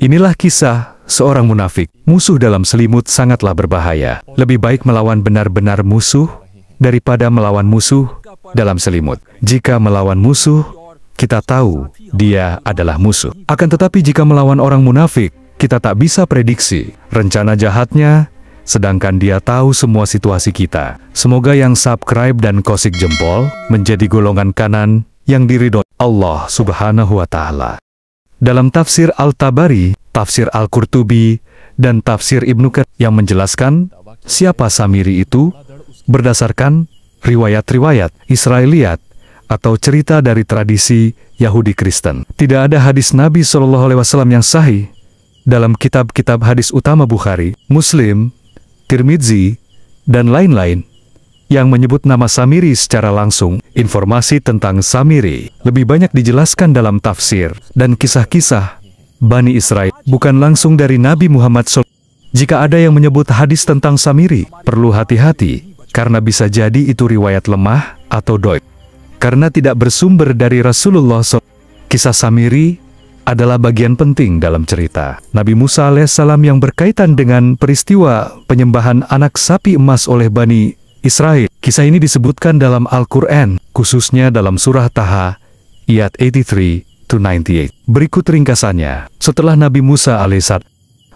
Inilah kisah seorang munafik. Musuh dalam selimut sangatlah berbahaya. Lebih baik melawan benar-benar musuh daripada melawan musuh dalam selimut. Jika melawan musuh, kita tahu dia adalah musuh. Akan tetapi jika melawan orang munafik, kita tak bisa prediksi rencana jahatnya, sedangkan dia tahu semua situasi kita. Semoga yang subscribe dan kosik jempol menjadi golongan kanan yang diridhoi Allah Subhanahu wa Ta'ala. Dalam tafsir Al-Tabari, tafsir Al-Qurtubi, dan tafsir Ibnu Katsir yang menjelaskan siapa Samiri itu berdasarkan riwayat-riwayat Israiliyat atau cerita dari tradisi Yahudi Kristen. Tidak ada hadis Nabi SAW yang sahih dalam kitab-kitab hadis utama Bukhari, Muslim, Tirmidzi, dan lain-lain yang menyebut nama Samiri secara langsung. Informasi tentang Samiri lebih banyak dijelaskan dalam tafsir dan kisah-kisah Bani Israel, bukan langsung dari Nabi Muhammad SAW. Jika ada yang menyebut hadis tentang Samiri, perlu hati-hati, karena bisa jadi itu riwayat lemah atau dhaif, karena tidak bersumber dari Rasulullah SAW. Kisah Samiri adalah bagian penting dalam cerita Nabi Musa alaihissalam yang berkaitan dengan peristiwa penyembahan anak sapi emas oleh Bani Israel. Kisah ini disebutkan dalam Al-Quran, khususnya dalam surah Taha, ayat 83-98. Berikut ringkasannya. Setelah Nabi Musa alaihissalam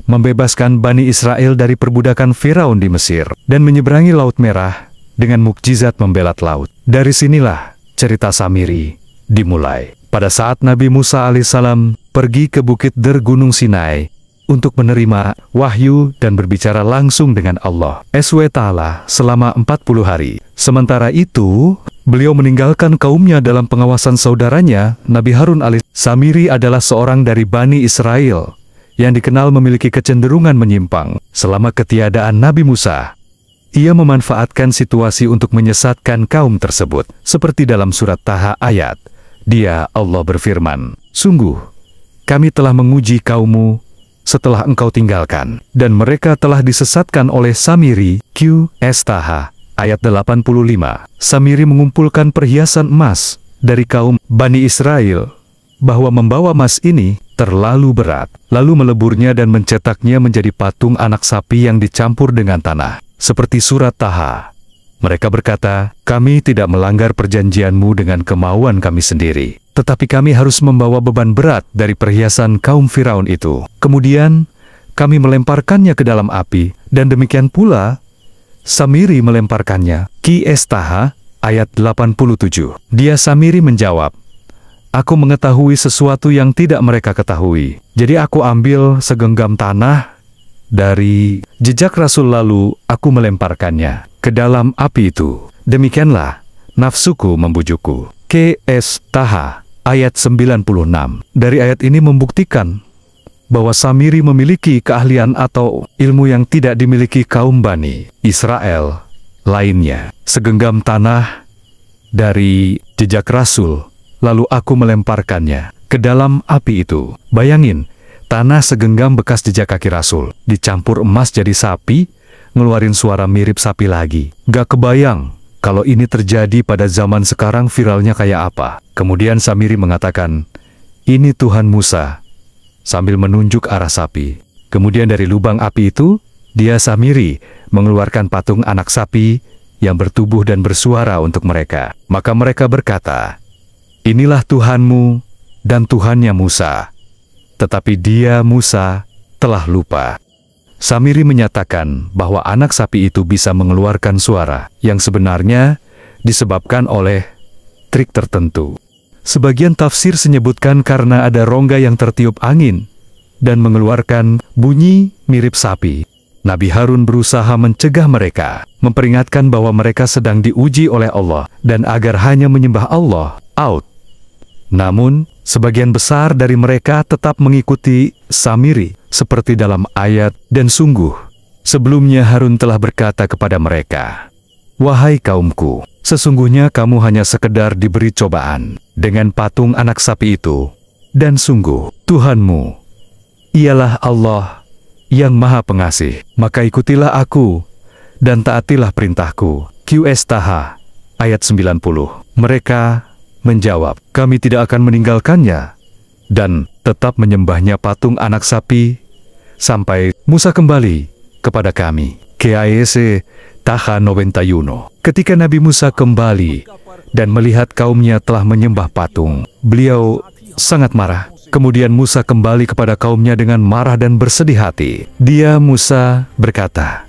membebaskan Bani Israel dari perbudakan Firaun di Mesir, dan menyeberangi Laut Merah dengan mukjizat membelat laut. Dari sinilah cerita Samiri dimulai. Pada saat Nabi Musa alaihissalam pergi ke Bukit Der Gunung Sinai untuk menerima wahyu dan berbicara langsung dengan Allah SWT selama 40 hari. Sementara itu, beliau meninggalkan kaumnya dalam pengawasan saudaranya, Nabi Harun alaihissalam. Samiri adalah seorang dari Bani Israel yang dikenal memiliki kecenderungan menyimpang. Selama ketiadaan Nabi Musa, ia memanfaatkan situasi untuk menyesatkan kaum tersebut. Seperti dalam surat Taha ayat, dia Allah berfirman, "Sungguh, kami telah menguji kaummu setelah engkau tinggalkan, dan mereka telah disesatkan oleh Samiri." QS Taha ayat 85. Samiri mengumpulkan perhiasan emas dari kaum Bani Israel, bahwa membawa emas ini terlalu berat, lalu meleburnya dan mencetaknya menjadi patung anak sapi yang dicampur dengan tanah. Seperti surat Taha, mereka berkata, "Kami tidak melanggar perjanjianmu dengan kemauan kami sendiri, tetapi kami harus membawa beban berat dari perhiasan kaum Firaun itu. Kemudian, kami melemparkannya ke dalam api, dan demikian pula Samiri melemparkannya." QS Taha, ayat 87. Dia Samiri menjawab, "Aku mengetahui sesuatu yang tidak mereka ketahui. Jadi aku ambil segenggam tanah dari jejak Rasul lalu aku melemparkannya ke dalam api itu. Demikianlah nafsuku membujukku." QS Taha, ayat 96. Dari ayat ini membuktikan bahwa Samiri memiliki keahlian atau ilmu yang tidak dimiliki kaum Bani Israel lainnya. Segenggam tanah dari jejak Rasul, lalu aku melemparkannya ke dalam api itu. Bayangin, tanah segenggam bekas jejak kaki Rasul, dicampur emas jadi sapi, ngeluarin suara mirip sapi lagi. Gak kebayang kalau ini terjadi pada zaman sekarang viralnya kayak apa. Kemudian Samiri mengatakan, "Ini Tuhan Musa," sambil menunjuk arah sapi. Kemudian dari lubang api itu, dia Samiri mengeluarkan patung anak sapi yang bertubuh dan bersuara untuk mereka. Maka mereka berkata, "Inilah Tuhanmu dan Tuhannya Musa." Tetapi dia, Musa, telah lupa. Samiri menyatakan bahwa anak sapi itu bisa mengeluarkan suara yang sebenarnya disebabkan oleh trik tertentu. Sebagian tafsir menyebutkan karena ada rongga yang tertiup angin dan mengeluarkan bunyi mirip sapi. Nabi Harun berusaha mencegah mereka, memperingatkan bahwa mereka sedang diuji oleh Allah dan agar hanya menyembah Allah. Namun, sebagian besar dari mereka tetap mengikuti Samiri, seperti dalam ayat, "Dan sungguh, sebelumnya Harun telah berkata kepada mereka, 'Wahai kaumku, sesungguhnya kamu hanya sekedar diberi cobaan dengan patung anak sapi itu, dan sungguh, Tuhanmu ialah Allah yang Maha Pengasih. Maka ikutilah aku, dan taatilah perintahku.'" QS Taha, ayat 90. Mereka menjawab, "Kami tidak akan meninggalkannya, dan tetap menyembahnya patung anak sapi, sampai Musa kembali kepada kami. KIS Taha 91. Ketika Nabi Musa kembali dan melihat kaumnya telah menyembah patung, beliau sangat marah. Kemudian Musa kembali kepada kaumnya dengan marah dan bersedih hati. Musa berkata,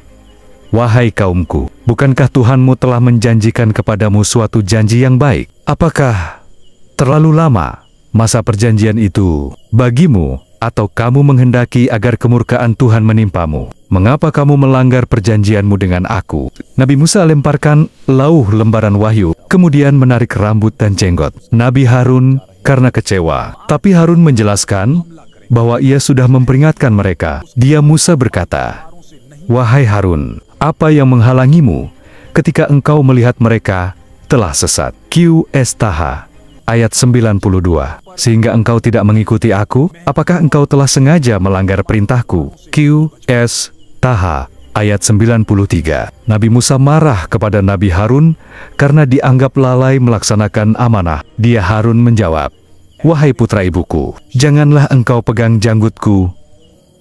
"Wahai kaumku, bukankah Tuhanmu telah menjanjikan kepadamu suatu janji yang baik? Apakah terlalu lama masa perjanjian itu bagimu, atau kamu menghendaki agar kemurkaan Tuhan menimpamu? Mengapa kamu melanggar perjanjianmu dengan aku?" Nabi Musa lemparkan lauh lembaran wahyu, kemudian menarik rambut dan jenggot Nabi Harun karena kecewa. Tapi Harun menjelaskan bahwa ia sudah memperingatkan mereka. Musa berkata, "Wahai Harun, apa yang menghalangimu ketika engkau melihat mereka telah sesat?" QS Taha ayat 92. Sehingga engkau tidak mengikuti aku? Apakah engkau telah sengaja melanggar perintahku? QS Taha ayat 93. Nabi Musa marah kepada Nabi Harun karena dianggap lalai melaksanakan amanah. Harun menjawab, "Wahai putra ibuku, janganlah engkau pegang janggutku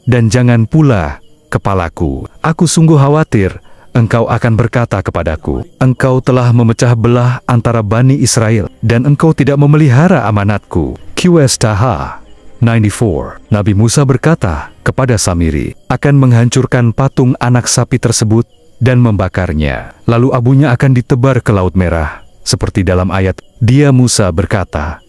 dan jangan pula kepalaku. Aku sungguh khawatir engkau akan berkata kepadaku, engkau telah memecah belah antara Bani Israel dan engkau tidak memelihara amanatku." QS Taha 94. Nabi Musa berkata kepada Samiri, akan menghancurkan patung anak sapi tersebut dan membakarnya. Lalu abunya akan ditebar ke Laut Merah. Seperti dalam ayat, Musa berkata,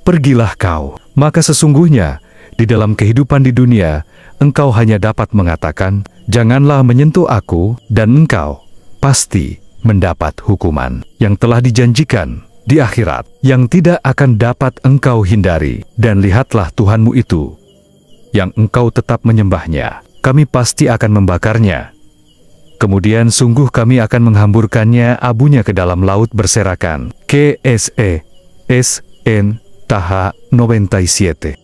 "Pergilah kau." Maka sesungguhnya, di dalam kehidupan di dunia, engkau hanya dapat mengatakan, "Janganlah menyentuh aku," dan engkau pasti mendapat hukuman yang telah dijanjikan di akhirat, yang tidak akan dapat engkau hindari. Dan lihatlah Tuhanmu itu, yang engkau tetap menyembahnya, kami pasti akan membakarnya. Kemudian sungguh kami akan menghamburkannya abunya ke dalam laut berserakan. KSE SN Taha 97.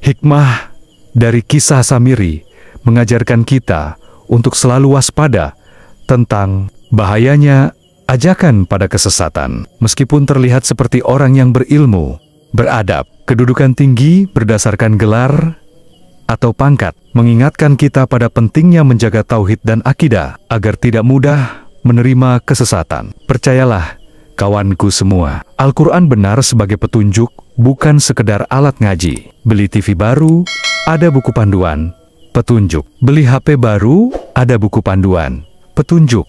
Hikmah dari kisah Samiri mengajarkan kita untuk selalu waspada tentang bahayanya ajakan pada kesesatan. Meskipun terlihat seperti orang yang berilmu, beradab, kedudukan tinggi berdasarkan gelar atau pangkat, mengingatkan kita pada pentingnya menjaga tauhid dan akidah agar tidak mudah menerima kesesatan. Percayalah, kawanku semua, Al-Quran benar sebagai petunjuk, bukan sekedar alat ngaji. Beli TV baru, ada buku panduan, petunjuk. Beli HP baru, ada buku panduan, petunjuk.